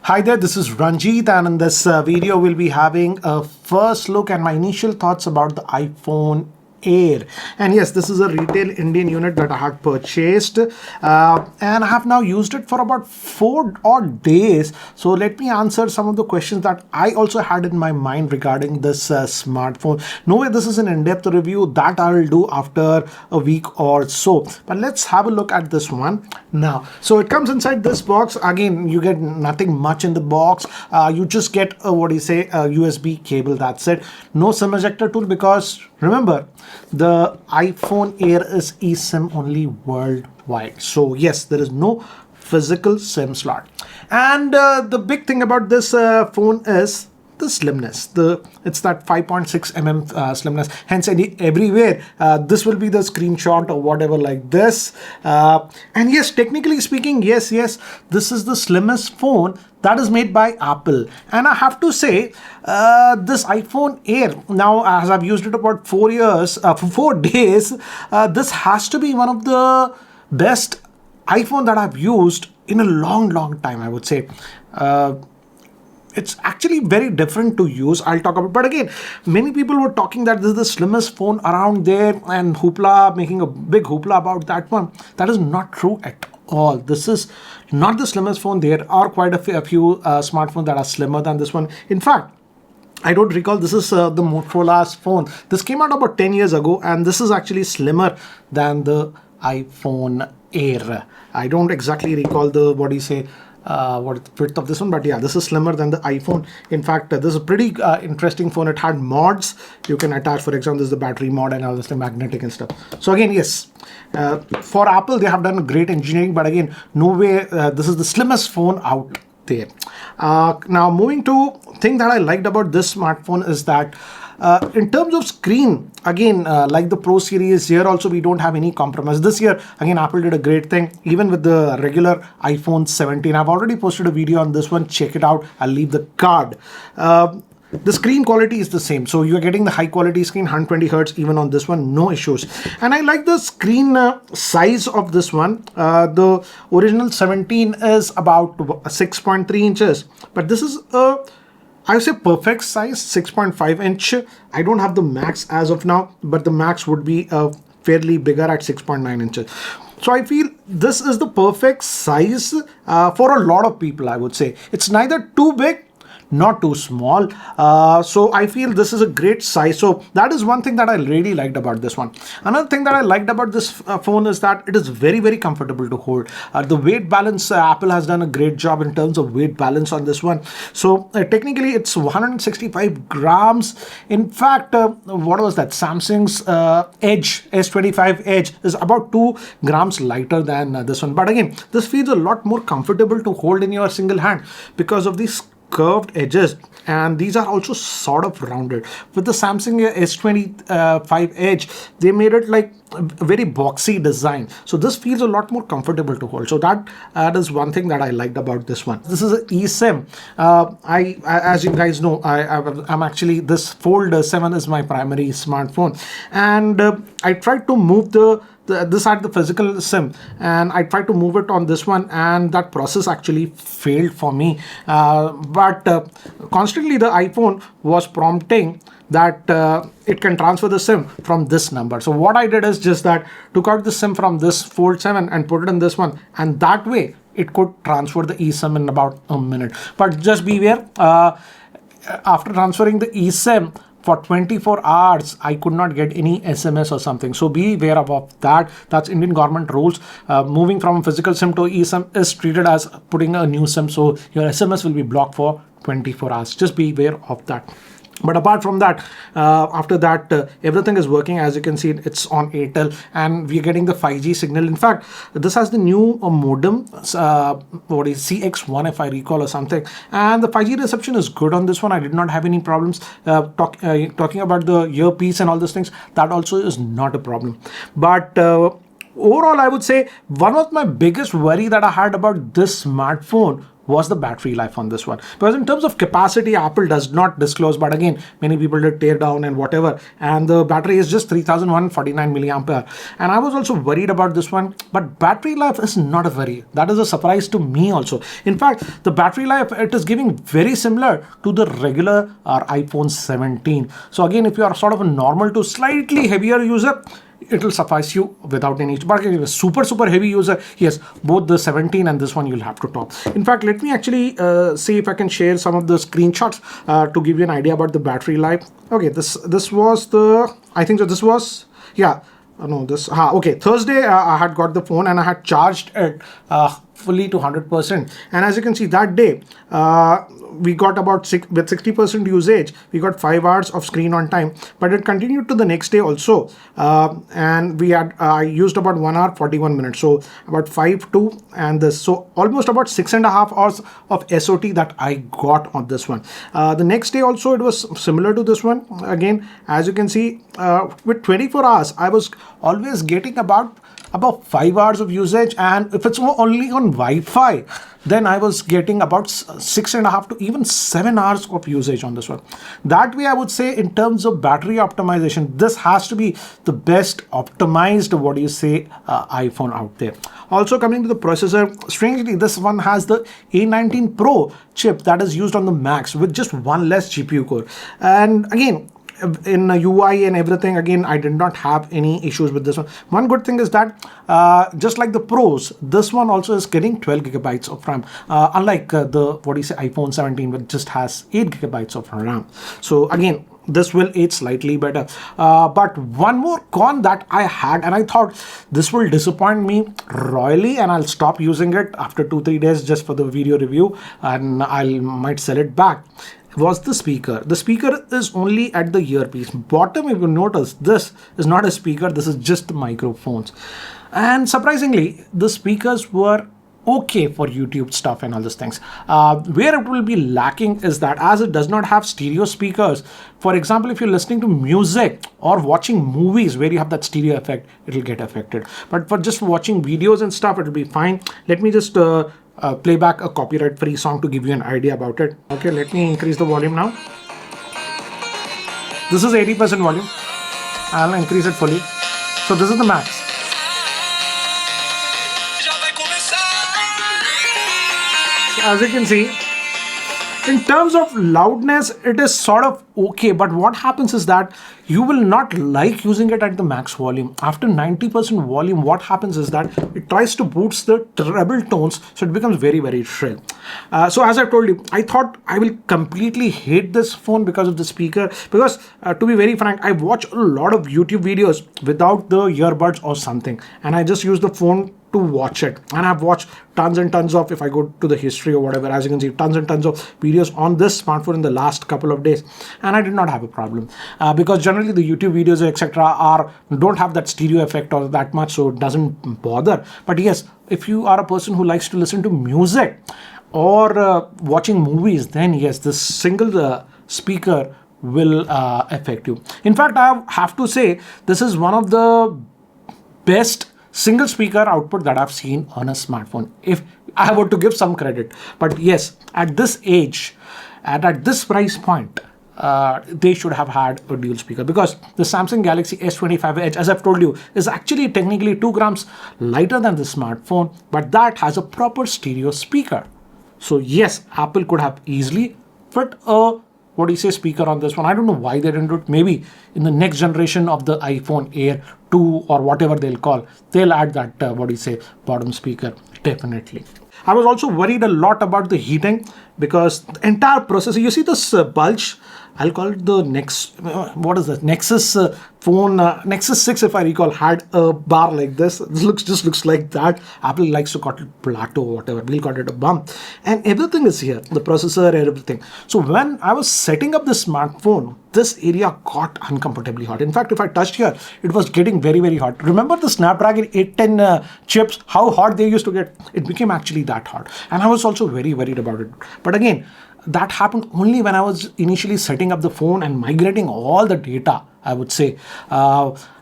Hi there, this is Ranjit, and in this video we'll be having a first look and my initial thoughts about the iPhone Air. And yes, this is a retail Indian unit that I had purchased, and I have now used it for about 4 odd days. So let me answer some of the questions that I also had in my mind regarding this smartphone. No way this is an in-depth review, that I'll do after a week or so, but let's have a look at this one now. So it comes inside this box. Again, you get nothing much in the box. You just get a a USB cable, that's it. No SIM ejector tool, because remember, the iPhone Air is eSIM only worldwide. So yes, there is no physical SIM slot. And the big thing about this phone is the slimness. It's that 5.6 mm slimness. Hence, everywhere this will be the screenshot or whatever like this. And yes, technically speaking, yes, this is the slimmest phone that is made by Apple. And I have to say, this iPhone Air, now as I've used it about 4 years, for 4 days, this has to be one of the best iPhone that I've used in a long time, I would say. It's actually very different to use. I'll talk about, but again, many people were talking that this is the slimmest phone around there and making a big hoopla about that one. That is not true at all. This is not the slimmest phone. There are quite a few smartphones that are slimmer than this one. In fact, I don't recall, this is the Motorola's phone. This came out about 10 years ago, and this is actually slimmer than the iPhone Air. I don't exactly recall the what width of this one, but yeah, this is slimmer than the iPhone. In fact, this is a pretty interesting phone. It had mods you can attach. For example, this is the battery mod and all this, the magnetic and stuff. So again, yes, for Apple, they have done great engineering, but again, no way this is the slimmest phone out there. Now moving to thing that I liked about this smartphone is that in terms of screen, again, like the Pro series, here also we don't have any compromise. This year, again, Apple did a great thing, even with the regular iPhone 17. I've already posted a video on this one. Check it out. I'll leave the card. The screen quality is the same. So you're getting the high quality screen, 120 Hertz, even on this one, no issues. And I like the screen size of this one. The original 17 is about 6.3 inches, but this is I would say perfect size, 6.5 inch. I don't have the max as of now, but the max would be fairly bigger at 6.9 inches. So I feel this is the perfect size for a lot of people, I would say. It's neither too big, not too small. So I feel this is a great size. So that is one thing that I really liked about this one. Another thing that I liked about this phone is that it is very comfortable to hold. The weight balance, Apple has done a great job in terms of weight balance on this one. So technically it's 165 grams. In fact, what was that? Samsung's Edge, S25 Edge is about 2 grams lighter than this one. But again, this feels a lot more comfortable to hold in your single hand because of these curved edges, and these are also sort of rounded. With the Samsung S25 Edge, they made it like a very boxy design, so this feels a lot more comfortable to hold. So that is one thing that I liked about this one. This is an eSIM. As you guys know, I'm actually, this Fold 7 is my primary smartphone, and I tried to move this had the physical SIM, and I tried to move it on this one, and that process actually failed for me. But constantly the iPhone was prompting that it can transfer the SIM from this number. So what I did is just that took out the SIM from this Fold 7 and put it in this one, and that way it could transfer the eSIM in about a minute. But just beware, after transferring the eSIM, for 24 hours, I could not get any SMS or something. So be aware of that. That's Indian government rules. Moving from physical SIM to eSIM is treated as putting a new SIM. So your SMS will be blocked for 24 hours. Just be aware of that. But apart from that, after that, everything is working. As you can see, it's on Airtel, and we're getting the 5G signal. In fact, this has the new modem, what is CX1 if I recall or something, and the 5G reception is good on this one. I did not have any problems. Talking about the earpiece and all those things, that also is not a problem. But overall, I would say one of my biggest worry that I had about this smartphone was the battery life on this one. Because in terms of capacity, Apple does not disclose, but again, many people did tear down and whatever, and the battery is just 3149 milliampere. And I was also worried about this one, but battery life is not a worry. That is a surprise to me also. In fact, the battery life, it is giving very similar to the regular iPhone 17. So again, if you are sort of a normal to slightly heavier user, it will suffice you without any. But if you're a super heavy user, yes, both the 17 and this one you'll have to top. In fact, let me actually see if I can share some of the screenshots to give you an idea about the battery life. Okay, this was the, I think so this was, yeah, no, this, okay, Thursday I had got the phone and I had charged it fully to 100%. And as you can see, that day we got about with 60% usage, we got 5 hours of screen on time, but it continued to the next day also. And we had, I used about 1 hour 41 minutes. So about 5 2 and this. So almost about 6.5 hours of SOT that I got on this one. The next day also, it was similar to this one. Again, as you can see, with 24 hours, I was always getting about 5 hours of usage, and if it's only on Wi-Fi, then I was getting about 6.5 to even 7 hours of usage on this one. That way, I would say in terms of battery optimization, this has to be the best optimized, what do you say, iPhone out there. Also coming to the processor, strangely, this one has the A19 Pro chip that is used on the Max with just one less GPU core. And again, in UI and everything, again, I did not have any issues with this one. One good thing is that just like the Pros, this one also is getting 12 gigabytes of RAM, unlike the iPhone 17, which just has 8 gigabytes of RAM. So again, this will age slightly better. But one more con that I had, and I thought this will disappoint me royally and I'll stop using it after 2-3 days just for the video review, and I might sell it back, was the speaker. The speaker is only at the earpiece. Bottom, if you notice, this is not a speaker, this is just the microphones. And surprisingly, the speakers were okay for YouTube stuff and all these things. Where it will be lacking is that as it does not have stereo speakers, for example, if you're listening to music or watching movies where you have that stereo effect, it will get affected. But for just watching videos and stuff, it will be fine. Let me just play back a copyright-free song to give you an idea about it. Okay, let me increase the volume now. This is 80% volume. I'll increase it fully. So this is the max. So as you can see, in terms of loudness, it is sort of okay, but what happens is that you will not like using it at the max volume. After 90% volume, what happens is that it tries to boost the treble tones, so it becomes very shrill. So as I told you, I thought I will completely hate this phone because of the speaker, because to be very frank, I watch a lot of YouTube videos without the earbuds or something, and I just use the phone to watch it. And I've watched tons and tons of, if I go to the history or whatever, as you can see, tons and tons of videos on this smartphone in the last couple of days, and I did not have a problem because generally the YouTube videos etc don't have that stereo effect or that much, so it doesn't bother. But yes, if you are a person who likes to listen to music or watching movies, then yes, this single speaker will affect you. In fact, I have to say this is one of the best single speaker output that I've seen on a smartphone, if I were to give some credit. But yes, at this age and at this price point, they should have had a dual speaker, because the Samsung Galaxy S25 Edge, as I've told you, is actually technically 2 grams lighter than the smartphone, but that has a proper stereo speaker. So yes, Apple could have easily put a speaker on this one. I don't know why they didn't do it. Maybe in the next generation of the iPhone Air 2 or whatever they'll call, they'll add that bottom speaker, definitely. I was also worried a lot about the heating, because the entire processor, you see this bulge, I'll call it the Nexus phone, Nexus 6, if I recall, had a bar like this. This just looks like that. Apple likes to call it plateau or whatever. We'll call it a bump. And everything is here, the processor and everything. So when I was setting up the smartphone, this area got uncomfortably hot. In fact, if I touched here, it was getting very hot. Remember the Snapdragon 810 chips, how hot they used to get? It became actually that hot. And I was also very worried about it. But again, that happened only when I was initially setting up the phone and migrating all the data, I would say.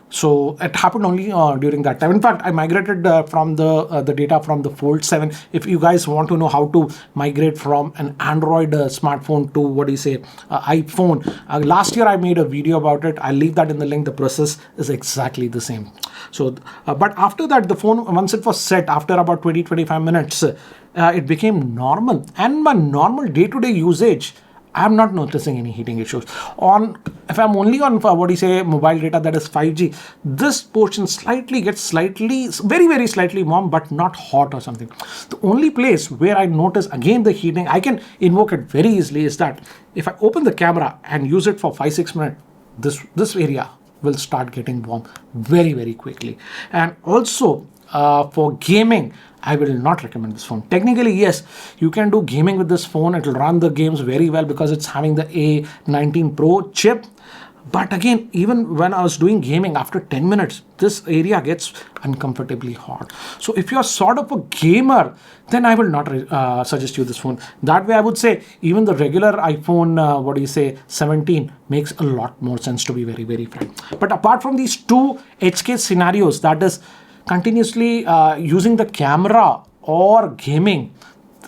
So it happened only during that time. In fact, I migrated from the data from the Fold 7. If you guys want to know how to migrate from an Android smartphone to what do you say iPhone, last year I made a video about it. I'll leave that in the link. The process is exactly the same. So, but after that, the phone, once it was set, after about 20-25 minutes, it became normal, and my normal day-to-day usage, I'm not noticing any heating issues. On if I'm only on what do you say mobile data, that is 5G, this portion slightly gets slightly, very slightly warm, but not hot or something. The only place where I notice again the heating, I can invoke it very easily, is that if I open the camera and use it for 5-6 minutes, this area will start getting warm very quickly. And also for gaming, I will not recommend this phone. Technically, yes, you can do gaming with this phone. It will run the games very well because it's having the A19 Pro chip. But again, even when I was doing gaming, after 10 minutes, this area gets uncomfortably hot. So if you're sort of a gamer, then I will not suggest you this phone. That way, I would say even the regular iPhone, 17 makes a lot more sense, to be very frank. But apart from these two edge case scenarios, that is continuously using the camera or gaming,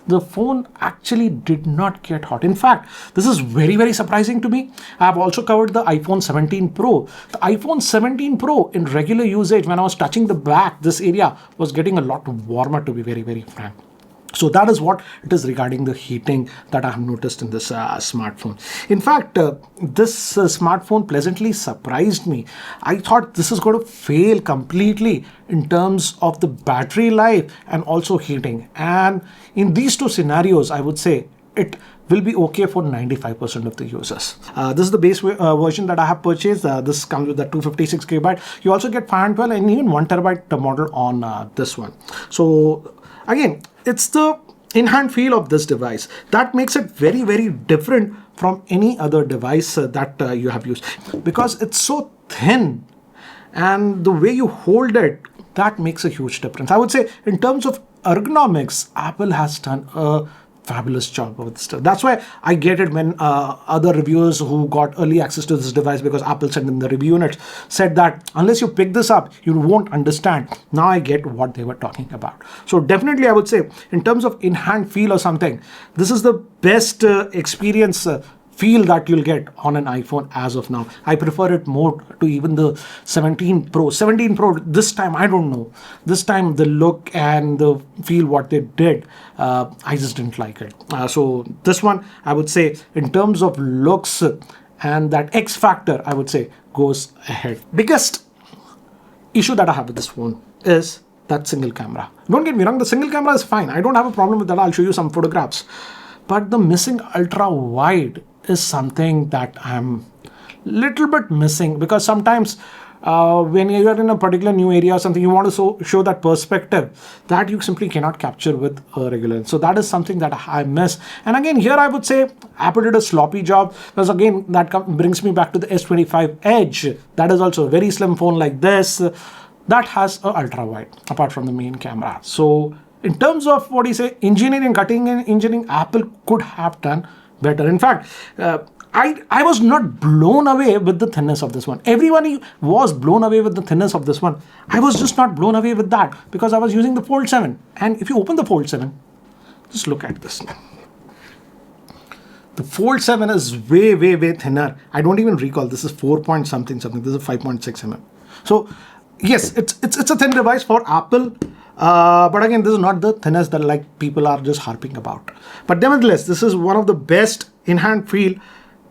the phone actually did not get hot. In fact, this is very surprising to me. I have also covered the iPhone 17 Pro. The iPhone 17 Pro in regular usage, when I was touching the back, this area was getting a lot warmer, to be very frank. So that is what it is regarding the heating that I have noticed in this smartphone. In fact, this smartphone pleasantly surprised me. I thought this is going to fail completely in terms of the battery life and also heating. And in these two scenarios, I would say it will be okay for 95% of the users. This is the base version that I have purchased. This comes with the 256 GB. You also get 512 and even 1 TB model on this one. So again, it's the in-hand feel of this device that makes it very different from any other device that you have used, because it's so thin, and the way you hold it, that makes a huge difference. I would say in terms of ergonomics, Apple has done a fabulous job with this stuff. That's why I get it when other reviewers who got early access to this device, because Apple sent in the review units, said that unless you pick this up, you won't understand. Now I get what they were talking about. So definitely I would say in terms of in-hand feel or something, this is the best experience feel that you'll get on an iPhone as of now. I prefer it more to even the 17 Pro. 17 Pro, this time, I don't know. This time, the look and the feel, what they did, I just didn't like it. So this one, I would say, in terms of looks and that X factor, I would say, goes ahead. Biggest issue that I have with this phone is that single camera. Don't get me wrong, the single camera is fine. I don't have a problem with that. I'll show you some photographs. But the missing ultra wide is something that I'm little bit missing, because sometimes when you're in a particular new area or something, you want to show that perspective that you simply cannot capture with a regular. So that is something that I miss. And again, here I would say Apple did a sloppy job, because again, that brings me back to the S25 Edge. That is also a very slim phone like this that has a ultra wide apart from the main camera. So in terms of what do you say, engineering, cutting engineering, Apple could have done better. In fact, I was not blown away with the thinness of this one. Everyone was blown away with the thinness of this one. I was just not blown away with that, because I was using the Fold 7. And if you open the Fold 7, just look at this. The Fold 7 is way thinner. I don't even recall. This is 4 point something. This is 5.6 mm. So yes, it's a thin device for Apple. But again, this is not the thinnest that like people are just harping about. But nevertheless, this is one of the best in-hand feel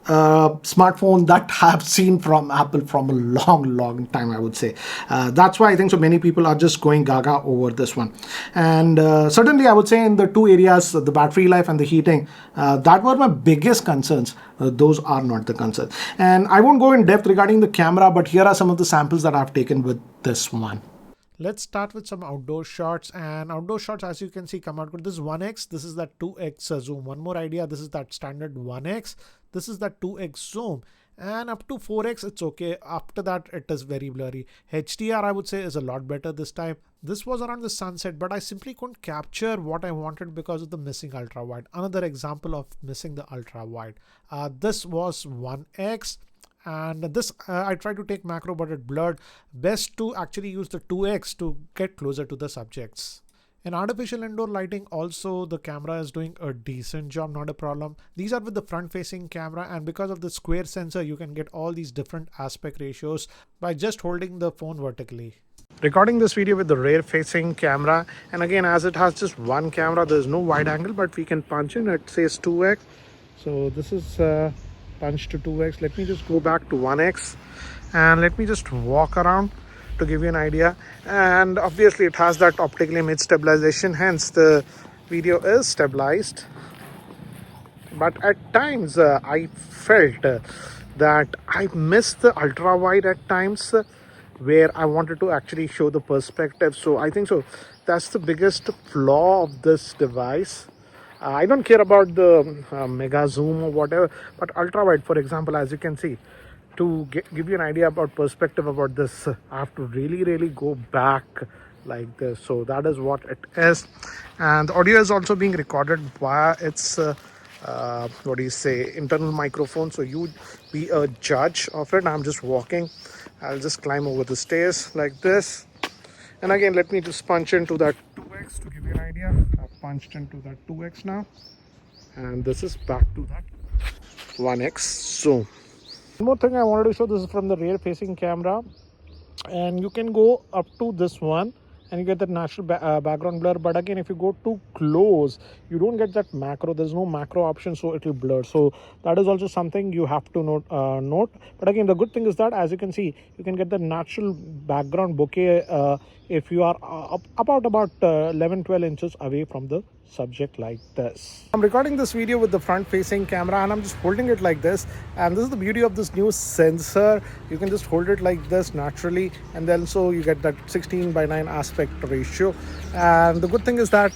smartphone that I've seen from Apple from a long time, I would say. That's why I think so many people are just going gaga over this one. And certainly I would say in the two areas, the battery life and the heating, that were my biggest concerns. Those are not the concerns. And I won't go in depth regarding the camera, but here are some of the samples that I've taken with this one. Let's start with some outdoor shots, and outdoor shots, as you can see, come out good. This is 1x, this is that 2x zoom. One more idea, this is that standard 1x, this is that 2x zoom, and up to 4x it's okay. After that it is very blurry. HDR I would say is a lot better this time. This was around the sunset, but I simply couldn't capture what I wanted because of the missing ultra wide. Another example of missing the ultra wide. This was 1x. and this I tried to take macro but it blurred. Best to actually use the 2x to get closer to the subjects. In artificial indoor lighting also the camera is doing a decent job, not a problem. These are with the front facing camera, and because of the square sensor you can get all these different aspect ratios by just holding the phone vertically. Recording this video with the rear facing camera, and again as it has just one camera there's no wide angle, but we can punch in, it says 2x, so this is punched to 2x. Let me just go back to 1x and let me just walk around to give you an idea. And obviously it has that optical image stabilization, hence the video is stabilized. But at times I felt that I missed the ultra wide at times, where I wanted to actually show the perspective. So I think so that's the biggest flaw of this device. I don't care about the mega zoom or whatever, but ultra wide, for example, as you can see, to give you an idea about perspective about this, I have to really go back like this. So that is what it is. And the audio is also being recorded via its what do you say, internal microphone, so you be a judge of it. I'm just walking, I'll just climb over the stairs like this. And again, let me just punch into that 2x to give you an idea. I've punched into that 2x now, and this is back to that 1x zoom. One more thing I wanted to show, this is from the rear facing camera, and you can go up to this one and you get the natural background blur. But again, if you go too close you don't get that macro, there's no macro option, so it will blur. So that is also something you have to note. But again, the good thing is that as you can see, you can get the natural background bokeh if you are about 11-12 inches away from the subject like this. I'm recording this video with the front facing camera and I'm just holding it like this, and this is the beauty of this new sensor. You can just hold it like this naturally, and then so you get that 16:9 aspect ratio. And the good thing is that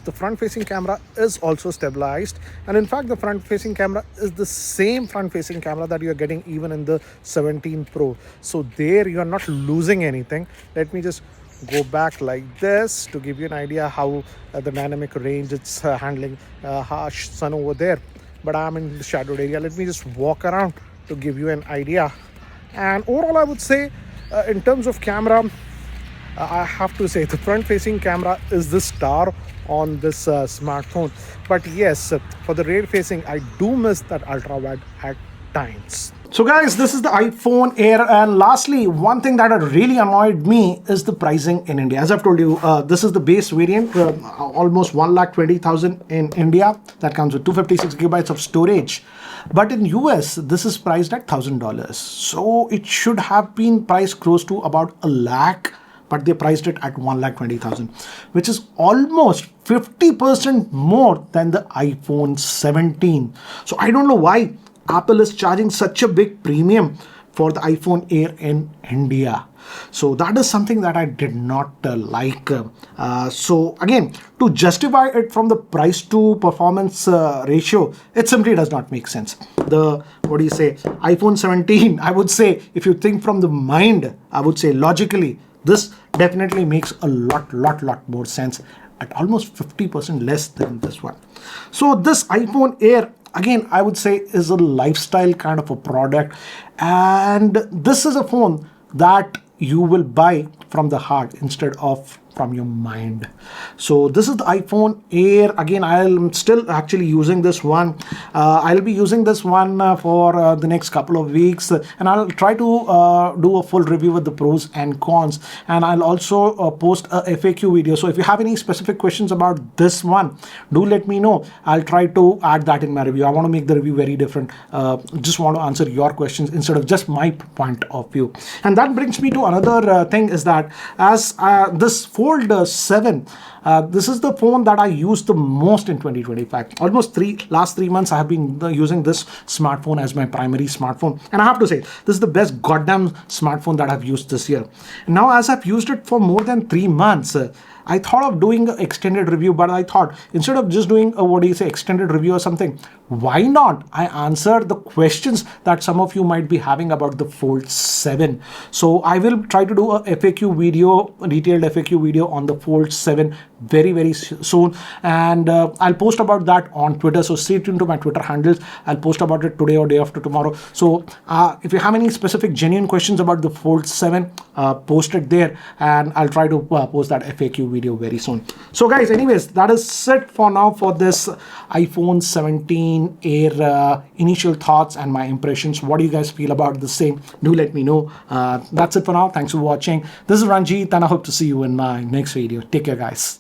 the front facing camera is also stabilized, and in fact the front facing camera is the same front facing camera that you're getting even in the 17 Pro. So there you are not losing anything. Let me just go back like this to give you an idea how the dynamic range it's handling harsh sun over there, but I'm in the shadowed area. Let me just walk around to give you an idea. And overall I would say in terms of camera, I have to say the front facing camera is the star on this smartphone. But yes, for the rear facing I do miss that ultra wide at times. So guys, this is the iPhone Air, and lastly, one thing that had really annoyed me is the pricing in India. As I've told you, this is the base variant, almost 1,20,000 in India. That comes with 256 gigabytes of storage. But in US, this is priced at $1,000. So it should have been priced close to about a lakh, but they priced it at 1,20,000, which is almost 50% more than the iPhone 17. So I don't know why Apple is charging such a big premium for the iPhone Air in India. So that is something that I did not like. So again, to justify it from the price to performance ratio, it simply does not make sense. The what do you say, iPhone 17, I would say, if you think from the mind, I would say logically, this definitely makes a lot more sense at almost 50% less than this one. So this iPhone Air, again, I would say is a lifestyle kind of a product, and this is a phone that you will buy from the heart instead of from your mind. So this is the iPhone Air. Again, I'm still actually using this one. I'll be using this one for the next couple of weeks, and I'll try to do a full review with the pros and cons, and I'll also post a FAQ video. So if you have any specific questions about this one, do let me know. I'll try to add that in my review. I want to make the review very different. Just want to answer your questions instead of just my point of view. And that brings me to another thing, is that as this Fold 7, this is the phone that I used the most in 2025. Almost last 3 months I have been using this smartphone as my primary smartphone, and I have to say this is the best goddamn smartphone that I've used this year. Now as I've used it for more than 3 months, I thought of doing an extended review, but I thought instead of just doing a extended review or something, why not I answer the questions that some of you might be having about the Fold 7. So I will try to do a FAQ video, a detailed FAQ video on the Fold 7 very soon, and I'll post about that on Twitter, so stay tuned to my Twitter handles. I'll post about it today or day after tomorrow. So if you have any specific genuine questions about the Fold 7, post it there, and I'll try to post that FAQ video very soon. So guys, anyways, that is it for now for this iPhone 17 Air initial thoughts and my impressions. What do you guys feel about the same? Do let me know. That's it for now. Thanks for watching. This is Ranjit, and I hope to see you in my next video. Take care, guys.